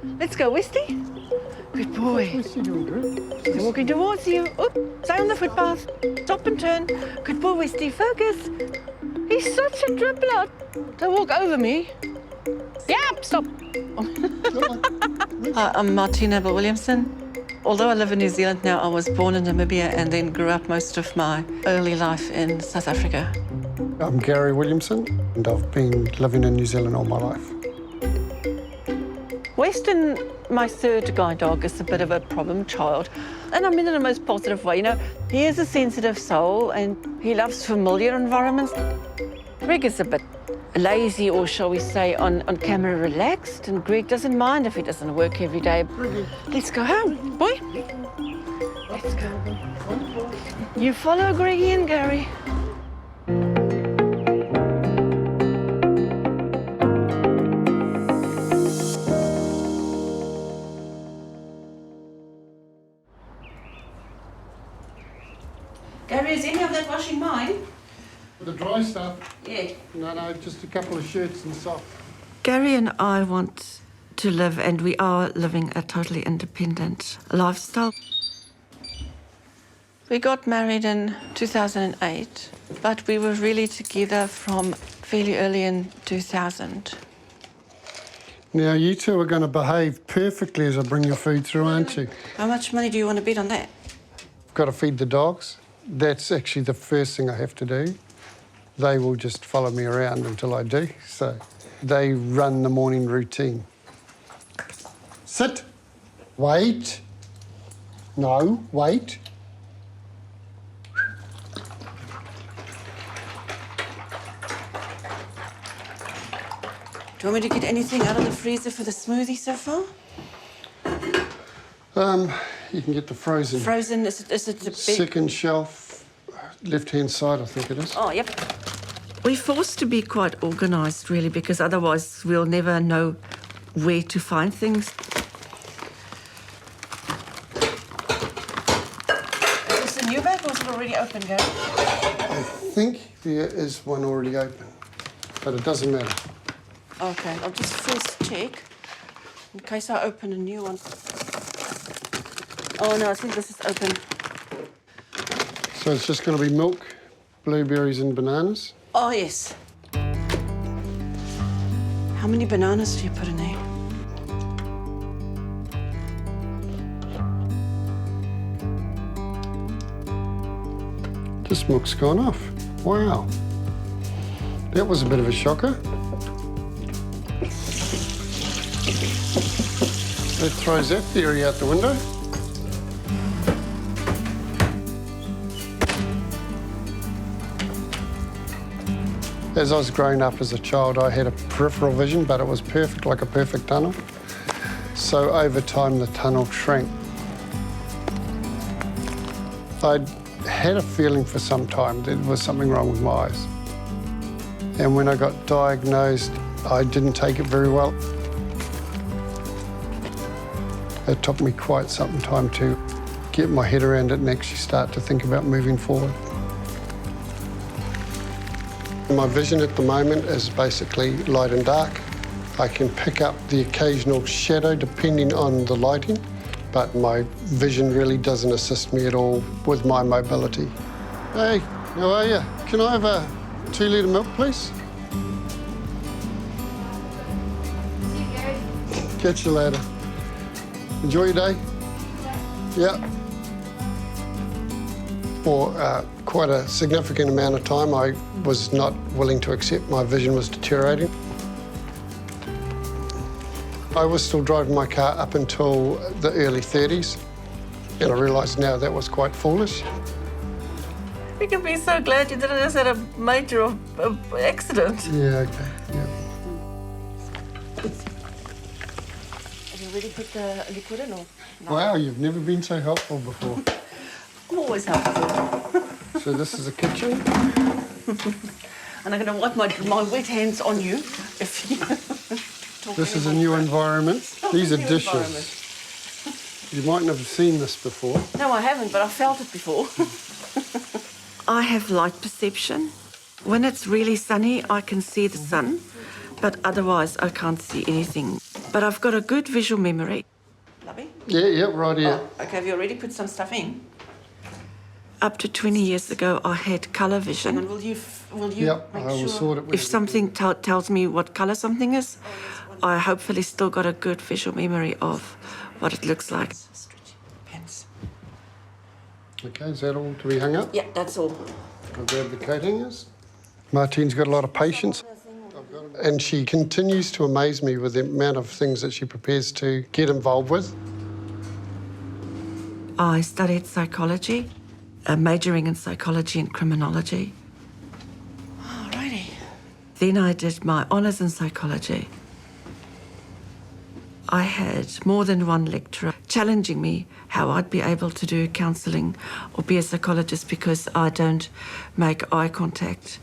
Let's go, Westy. Good boy. What's he doing, Drew? He's walking towards you. Oop, stay on the footpath. Stop and turn. Good boy, Westy. Focus. He's such a dribbler. Don't walk over me. Yep, stop. I'm Martina Williamson. Although I live in New Zealand now, I was born in Namibia and then grew up most of my early life in South Africa. I'm Gary Williamson, and I've been living in New Zealand all my life. Weston, my third guide dog, is a bit of a problem child. And I mean in the most positive way, you know. He is a sensitive soul and he loves familiar environments. Greg is a bit lazy, or shall we say, on camera relaxed, and Greg doesn't mind if he doesn't work every day. Let's go home, boy. Let's go. You follow Greggy and Gary. Gary, is any of that washing mine? The dry stuff? Yeah. No, just a couple of shirts and socks. Gary and I want to live, and we are living a totally independent lifestyle. We got married in 2008, but we were really together from fairly early in 2000. Now, you two are going to behave perfectly as I bring your food through, aren't you? How much money do you want to bet on that? I've got to feed the dogs. That's actually the first thing I have to do. They will just follow me around until I do, so they run the morning routine. Sit. Wait. No, wait. Do you want me to get anything out of the freezer for the smoothie so far? You can get the frozen. Frozen, is it the big... Second shelf, left-hand side, I think it is. Oh, yep. We're forced to be quite organised, really, because otherwise we'll never know where to find things. Is this a new bag or is it already open, Gary? I think there is one already open, but it doesn't matter. OK, I'll just first check in case I open a new one. Oh, no, I think this is open. So it's just going to be milk, blueberries and bananas? Oh, yes. How many bananas do you put in there? This milk's gone off. Wow. That was a bit of a shocker. That throws that theory out the window. As I was growing up as a child, I had a peripheral vision, but it was perfect, like a perfect tunnel. So over time, the tunnel shrank. I'd had a feeling for some time there was something wrong with my eyes. And when I got diagnosed, I didn't take it very well. It took me quite some time to get my head around it and actually start to think about moving forward. My vision at the moment is basically light and dark. I can pick up the occasional shadow depending on the lighting, but my vision really doesn't assist me at all with my mobility. Hey, how are you? Can I have a 2-litre milk, please? See you, Gary. Catch you later. Enjoy your day. Yeah. For quite a significant amount of time, I was not willing to accept my vision was deteriorating. I was still driving my car up until the early 30s, and I realised now that was quite foolish. You can be so glad you didn't just have a major accident. Yeah, okay, yeah. Have you already put the liquid in or no? Wow, you've never been so helpful before. I'm always helpful. So this is a kitchen. And I'm going to wipe my wet hands on you if you talk This is a anymore. new environment. These are New dishes. environment. You mightn't have seen this before. No, I haven't, but I felt it before. I have light perception. When it's really sunny, I can see the sun, but otherwise I can't see anything. But I've got a good visual memory. Lovely. Yeah, right here. Okay, have you already put some stuff in? Up to 20 years ago, I had colour vision. And will you Yep, make I will sure sort it with if something tells me what colour something is, I hopefully still got a good visual memory of what it looks like. Pens. Okay, is that all to be hung up? Yeah, that's all. I'll grab the coat hangers. Martine's got a lot of patience, and she continues to amaze me with the amount of things that she prepares to get involved with. I studied psychology, majoring in psychology and criminology. Alrighty. Then I did my honours in psychology. I had more than one lecturer challenging me how I'd be able to do counselling or be a psychologist because I don't make eye contact.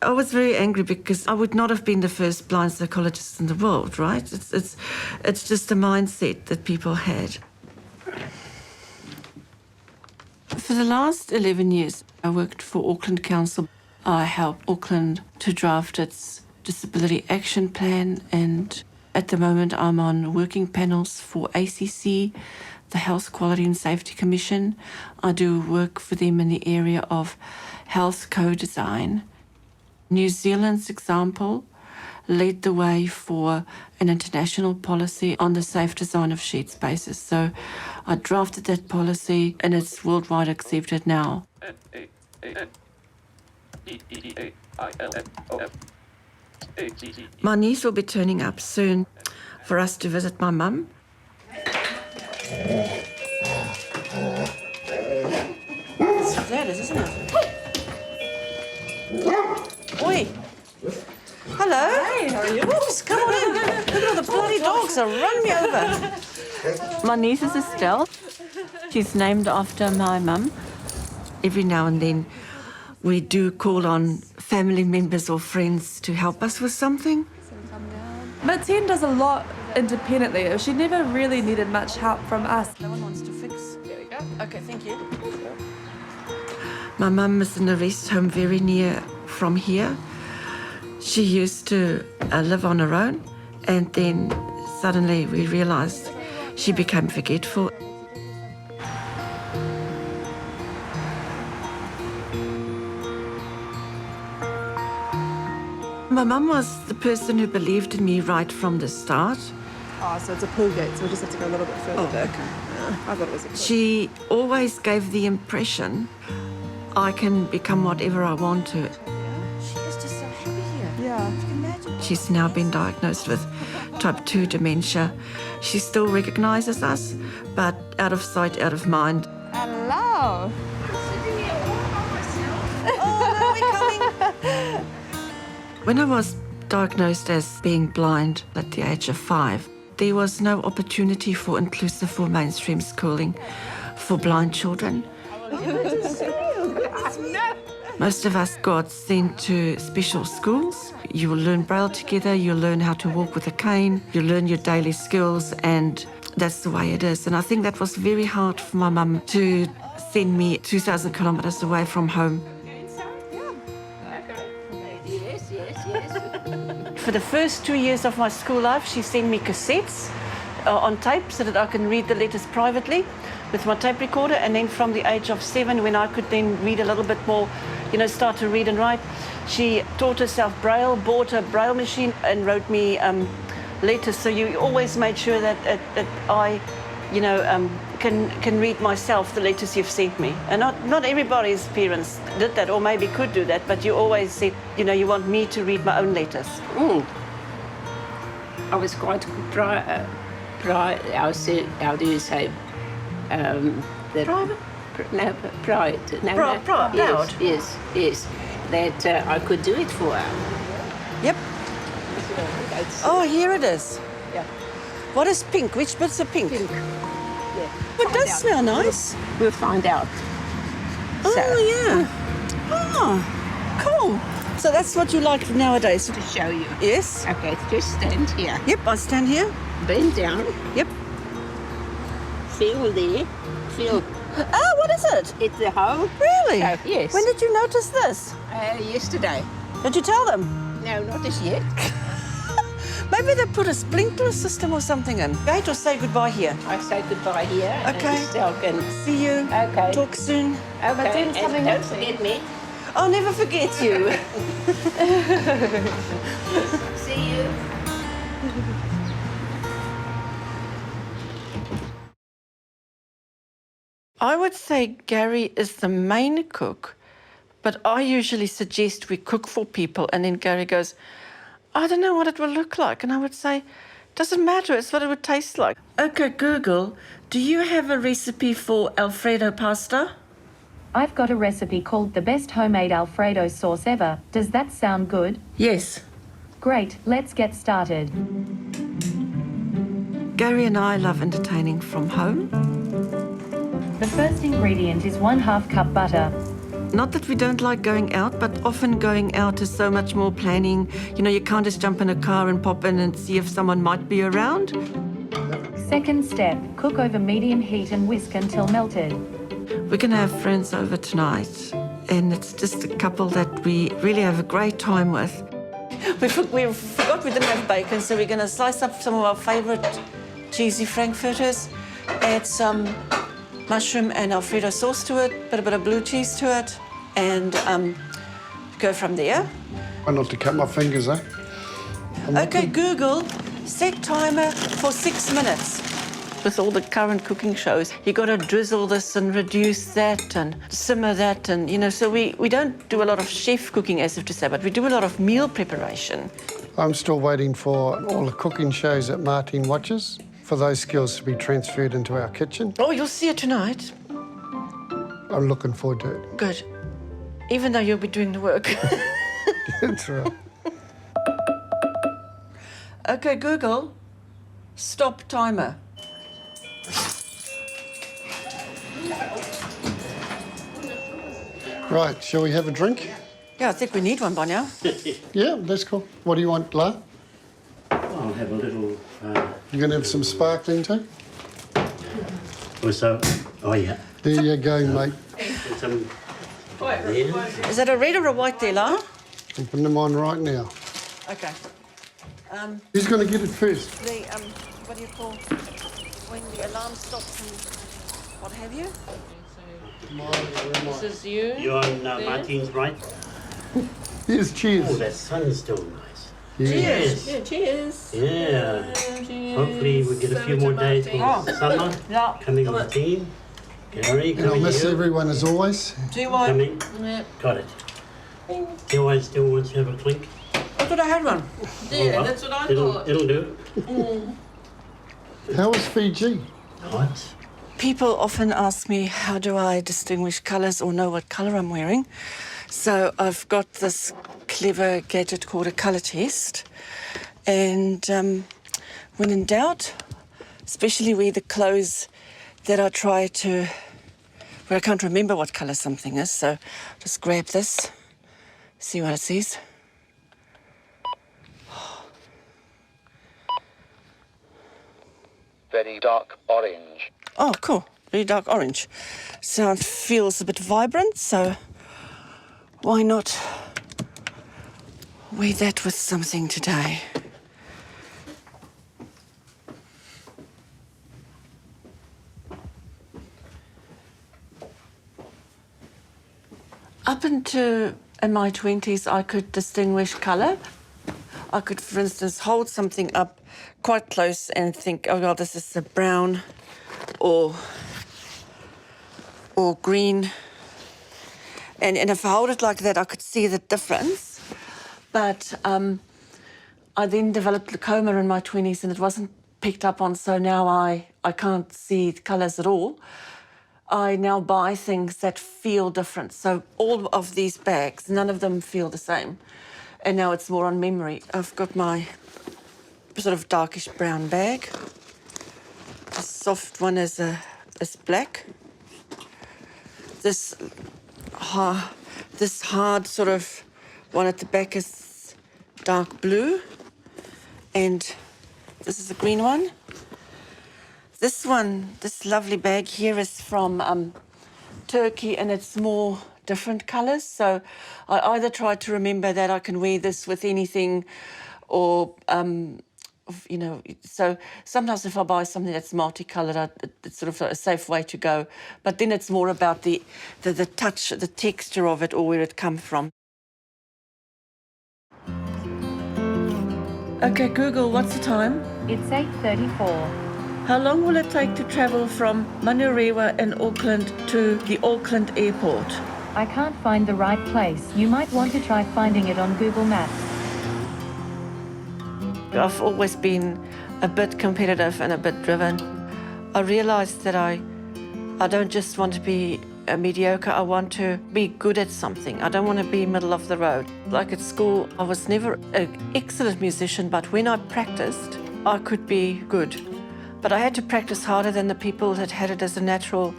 I was very angry because I would not have been the first blind psychologist in the world, right? It's just a mindset that people had. For the last 11 years, I worked for Auckland Council. I helped Auckland to draft its disability action plan, and at the moment I'm on working panels for ACC, the Health Quality and Safety Commission. I do work for them in the area of health co-design. New Zealand's example led the way for an international policy on the safe design of shared spaces. So I drafted that policy and it's worldwide accepted now. My niece will be turning up soon for us to visit my mum. It's Gladys, isn't it? Oi! Hello. Hey, how are you? Oops, come on in. Look at all the bloody dogs that run me over. My niece is Estelle. She's named after my mum. Every now and then we do call on family members or friends to help us with something. Martine does a lot independently. She never really needed much help from us. No one wants to fix. There we go. Okay, thank you. My mum is in a rest home very near from here. She used to live on her own, and then suddenly we realised she became forgetful. My mum was the person who believed in me right from the start. Oh, so it's a pull gate, so we just have to go a little bit further back. I thought it was a She always gave the impression I can become whatever I want to. She is just so happy here. Yeah. You can imagine. She's now been diagnosed with type 2 dementia. She still recognises us, but out of sight, out of mind. Hello. When I was diagnosed as being blind at the age of 5, there was no opportunity for inclusive or mainstream schooling for blind children. Most of us got sent to special schools. You will learn Braille together, you'll learn how to walk with a cane, you learn your daily skills, and that's the way it is. And I think that was very hard for my mum to send me 2,000 kilometres away from home. For the first 2 years of my school life, she sent me cassettes on tape so that I can read the letters privately with my tape recorder. And then from the age of 7, when I could then read a little bit more, start to read and write, she taught herself Braille, bought a Braille machine and wrote me letters. So you always made sure that I, can read myself the letters you've sent me. And not everybody's parents did that, or maybe could do that, but you always said, you want me to read my own letters. I was quite proud. How do you say? Private? Pride. Proud? Yes. That I could do it for her. Yep. Oh, here it is. Yeah. What is pink? Which bits are pink? Pink. Yeah. It does smell nice. We'll find out. Yeah. Oh, cool. So that's what you like nowadays? To show you. Yes. Okay, just stand here. Yep, I stand here. Bend down. Yep. Feel there. Feel. Oh, what is it? It's the hole. Really? So, yes. When did you notice this? Yesterday. Did you tell them? No, not as yet. Maybe they put a sprinkler system or something in. Gate or say goodbye here. I say goodbye here. Okay. And Stel can... See you. Okay. Talk soon. Okay, Dean's and coming don't with me. forget me. I'll never forget you. See you. I would say Gary is the main cook, but I usually suggest we cook for people, and then Gary goes, I don't know what it will look like. And I would say, doesn't matter, it's what it would taste like. Okay, Google, do you have a recipe for Alfredo pasta? I've got a recipe called the best homemade Alfredo sauce ever. Does that sound good? Yes. Great, let's get started. Gary and I love entertaining from home. The first ingredient is 1/2 cup butter. Not that we don't like going out, but often going out is so much more planning. You know, you can't just jump in a car and pop in and see if someone might be around. Second step, cook over medium heat and whisk until melted. We're going to have friends over tonight, and it's just a couple that we really have a great time with. We forgot we didn't have bacon, so we're going to slice up some of our favourite cheesy frankfurters, add some mushroom and Alfredo sauce to it, put a bit of blue cheese to it, and go from there. Try not to cut my fingers, eh? Okay, Google, set timer for 6 minutes. With all the current cooking shows, you got to drizzle this and reduce that and simmer that, and you know, so we don't do a lot of chef cooking, as if to say, but we do a lot of meal preparation. I'm still waiting for all the cooking shows that Martin watches, for those skills to be transferred into our kitchen. Oh, you'll see it tonight. I'm looking forward to it. Good. Even though you'll be doing the work. That's right. Okay, Google, stop timer. Right, shall we have a drink? Yeah, I think we need one by now. Yeah, that's cool. What do you want, La? I'll have a little. You gonna have some sparkling too? Also, oh yeah. There you go, mate. Some. Is that a red or a white there, La? I'm putting them on right now. Okay. Who's gonna get it first? The, what do you call, when the alarm stops and what have you? This is you. You're on Martin's right. Yes, Oh, cheers. that sun's still nice. Yes. Yeah, cheers. Yeah. Cheers. Hopefully we get a few more days Martin. with summer Yeah. coming on the team. Gary, And I'll coming miss you. everyone as always. Do you want? Coming. Yeah. Got it. Do I still want to have a clink? I thought I had one. Yeah, well, that's what I it'll, thought. It'll do. How was Fiji? Hot. People often ask me, how do I distinguish colours or know what colour I'm wearing? So I've got this clever gadget called a colour test. And when in doubt, especially with the clothes that I try to, where I can't remember what colour something is, so just grab this, see what it says. Very dark orange. Oh, cool. Really dark orange. Sound feels a bit vibrant, so why not wear that with something today? Up into in my 20s, I could distinguish colour. I could, for instance, hold something up quite close and think, oh, well, this is a brown or green. And if I hold it like that, I could see the difference. But I then developed glaucoma in my 20s and it wasn't picked up on, so now I can't see the colours at all. I now buy things that feel different. So all of these bags, none of them feel the same. And now it's more on memory. I've got my sort of darkish brown bag. The soft one is black. This hard sort of one at the back is dark blue. And this is a green one. This one, this lovely bag here is from Turkey, and it's more different colours. So I either try to remember that I can wear this with anything, or you know, so sometimes if I buy something that's multicolored, it's sort of a safe way to go. But then it's more about the touch, the texture of it, or where it come from. Okay, Google, what's the time? It's 8:34. How long will it take to travel from Manurewa in Auckland to the Auckland airport? I can't find the right place. You might want to try finding it on Google Maps. I've always been a bit competitive and a bit driven. I realised that I don't just want to be a mediocre, I want to be good at something. I don't want to be middle of the road. Like at school, I was never an excellent musician, but when I practiced, I could be good. But I had to practice harder than the people that had it as a natural,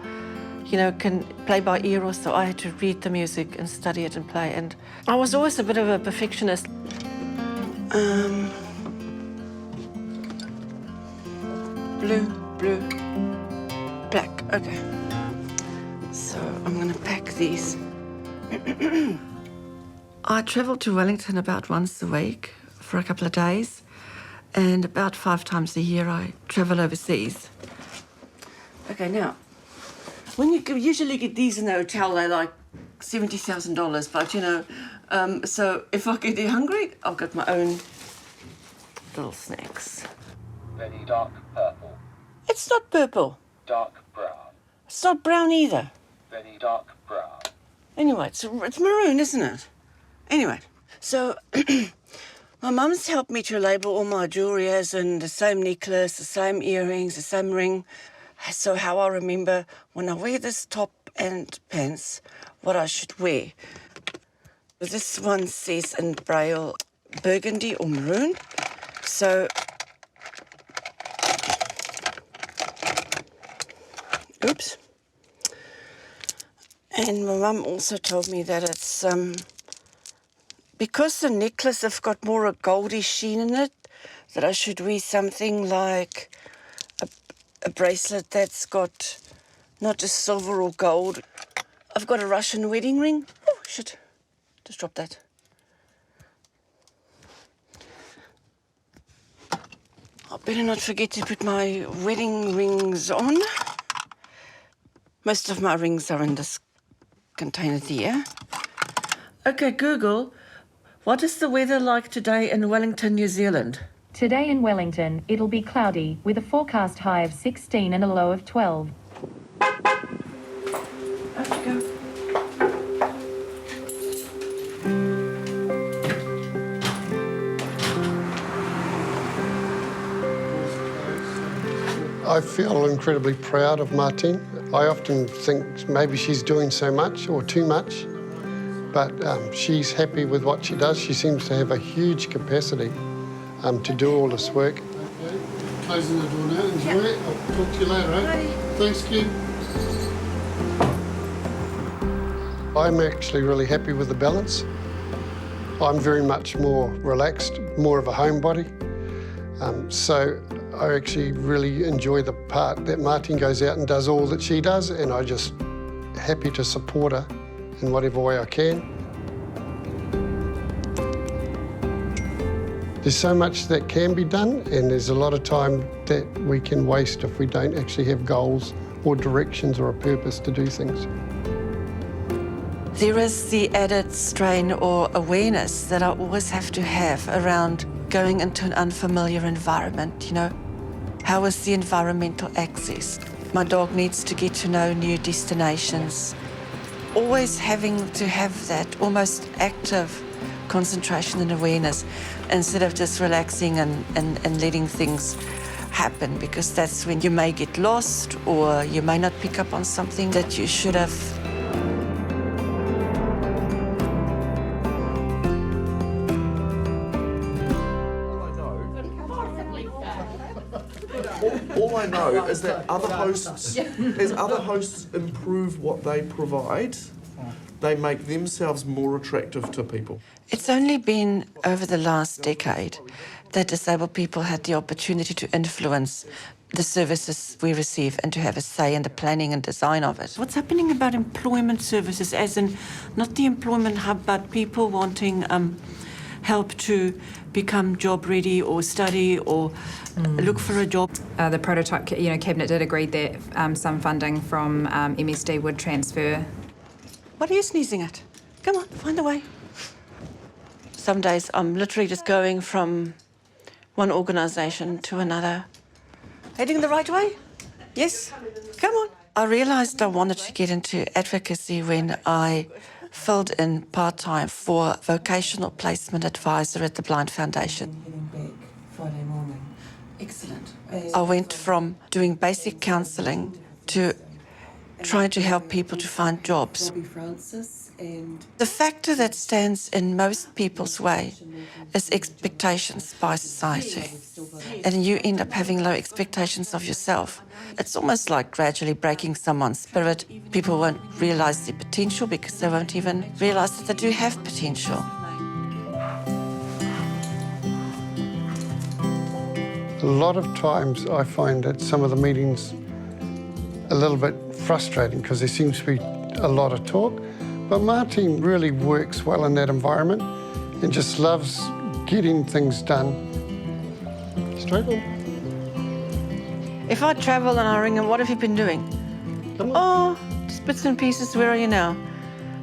you know, can play by ear or so. I had to read the music and study it and play. And I was always a bit of a perfectionist. Blue, black, okay. So I'm going to pack these. I travel to Wellington about once a week for a couple of days, and about 5 times a year I travel overseas. Okay, now, when you usually get these in the hotel, they're like $70,000, but you know, so if I get hungry, I've got my own little snacks. Very dark purple. It's not purple. Dark brown. It's not brown either. Very dark brown. Anyway, it's maroon, isn't it? Anyway, so my mum's helped me to label all my jewellery as in the same necklace, the same earrings, the same ring. So how I remember when I wear this top and pants, what I should wear. This one says in Braille, burgundy or maroon. So, oops. And my mum also told me that it's, because the necklace have got more a goldy sheen in it, that I should wear something like a bracelet that's got not just silver or gold. I've got a Russian wedding ring. Oh, shit. Just dropped that. I better not forget to put my wedding rings on. Most of my rings are in this container there. Okay, Google, what is the weather like today in Wellington, New Zealand? Today in Wellington, it'll be cloudy with a forecast high of 16 and a low of 12. Off you go. I feel incredibly proud of Martine. I often think maybe she's doing so much or too much, but she's happy with what she does. She seems to have a huge capacity to do all this work. Okay. Closing the door now. Enjoy it. I'll talk to you later, eh? Thanks, Kim. I'm actually really happy with the balance. I'm very much more relaxed, more of a homebody. So I actually really enjoy the part that Martine goes out and does all that she does, and I'm just happy to support her in whatever way I can. There's so much that can be done, and there's a lot of time that we can waste if we don't actually have goals or directions or a purpose to do things. There is the added strain or awareness that I always have to have around going into an unfamiliar environment, you know. How is the environmental access? My dog needs to get to know new destinations. Always having to have that almost active concentration and awareness instead of just relaxing and letting things happen, because that's when you may get lost or you may not pick up on something that you should have. All I know is that other hosts, as other hosts improve what they provide, they make themselves more attractive to people. It's only been over the last decade that disabled people had the opportunity to influence the services we receive and to have a say in the planning and design of it. What's happening about employment services, as in not the employment hub, but people wanting help to become job ready or study or look for a job. The prototype, cabinet did agree that some funding from MSD would transfer. What are you sneezing at? Come on, find a way. Some days I'm literally just going from one organisation to another. Heading the right way? Yes? Come on. I realised I wanted to get into advocacy when I filled in part-time for vocational placement advisor at the Blind Foundation. Friday morning. Excellent. I went from doing basic counselling to trying to help people to find jobs. The factor that stands in most people's way is expectations by society. And you end up having low expectations of yourself. It's almost like gradually breaking someone's spirit. People won't realise their potential because they won't even realise that they do have potential. A lot of times I find at some of the meetings a little bit frustrating because there seems to be a lot of talk, but Martine really works well in that environment and just loves getting things done. Straight on. If I travel and I ring him, what have you been doing? Oh, just bits and pieces. Where are you now?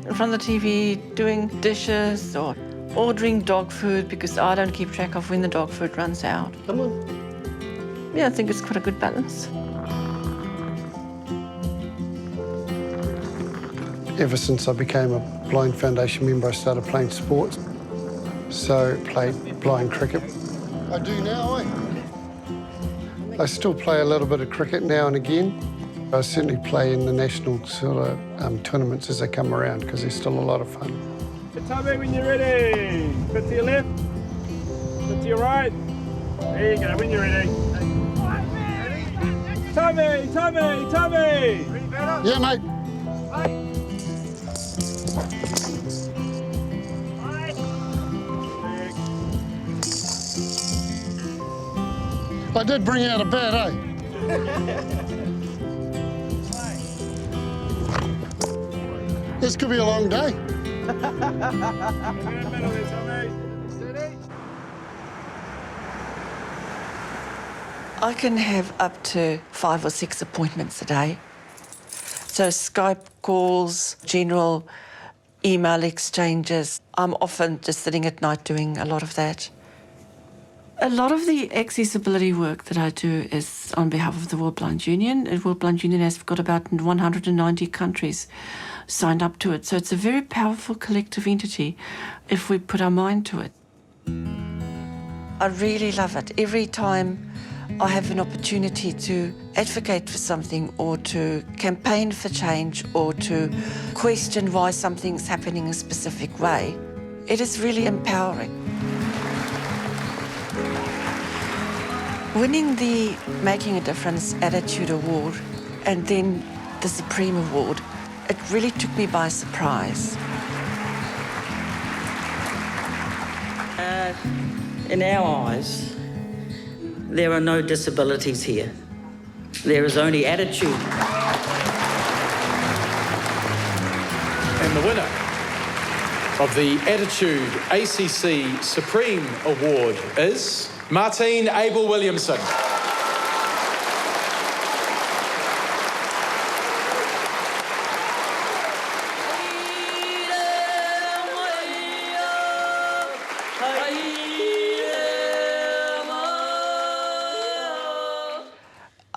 In front of the TV, doing dishes or ordering dog food because I don't keep track of when the dog food runs out. Come on. Yeah, I think it's quite a good balance. Ever since I became a Blind Foundation member, I started playing sports. So played blind cricket. I do now, I still play a little bit of cricket now and again. I certainly play in the national sort of tournaments as they come around because they're still a lot of fun. Tommy, when you're ready. Put to your left, put to your right. There you go, when you're ready. Tommy, Tommy, Tommy! Yeah, mate. I did bring out a bat, eh? This could be a long day. I can have up to 5 or 6 appointments a day. So Skype calls, general email exchanges. I'm often just sitting at night doing a lot of that. A lot of the accessibility work that I do is on behalf of the World Blind Union. The World Blind Union has got about 190 countries signed up to it. So it's a very powerful collective entity if we put our mind to it. I really love it. Every time I have an opportunity to advocate for something or to campaign for change or to question why something's happening a specific way, it is really empowering. Winning the Making a Difference Attitude Award and then the Supreme Award, it really took me by surprise. In our eyes, there are no disabilities here. There is only attitude. And the winner of the Attitude ACC Supreme Award is Martine Abel-Williamson.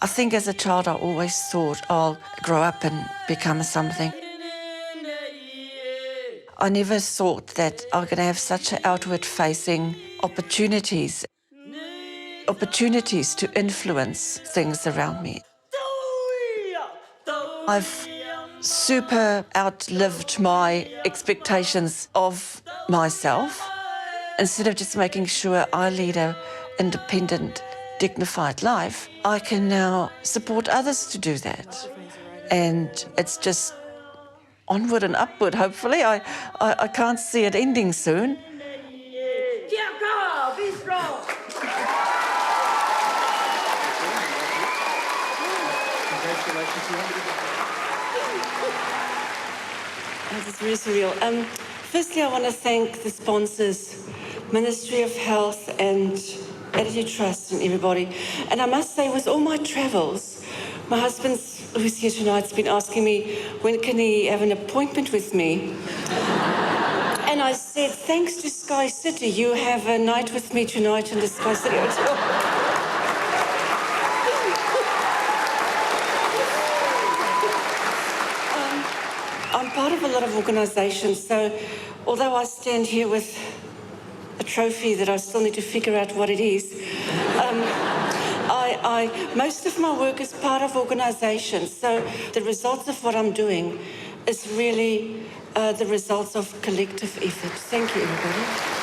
I think as a child I always thought I'll grow up and become something. I never thought that I'm going to have such outward-facing opportunities to influence things around me. I've super outlived my expectations of myself. Instead of just making sure I lead an independent, dignified life, I can now support others to do that. And it's just onward and upward, hopefully. I can't see it ending soon. Be strong. This is really surreal. Firstly, I want to thank the sponsors Ministry of Health and Attitude Trust and everybody. And I must say, with all my travels, my husband, who's here tonight, has been asking me, when can he have an appointment with me? And I said, thanks to Sky City, you have a night with me tonight in the Sky City Hotel. I'm part of a lot of organisations, so although I stand here with a trophy that I still need to figure out what it is, most of my work is part of organisations, so the results of what I'm doing is really the results of collective effort. Thank you, everybody.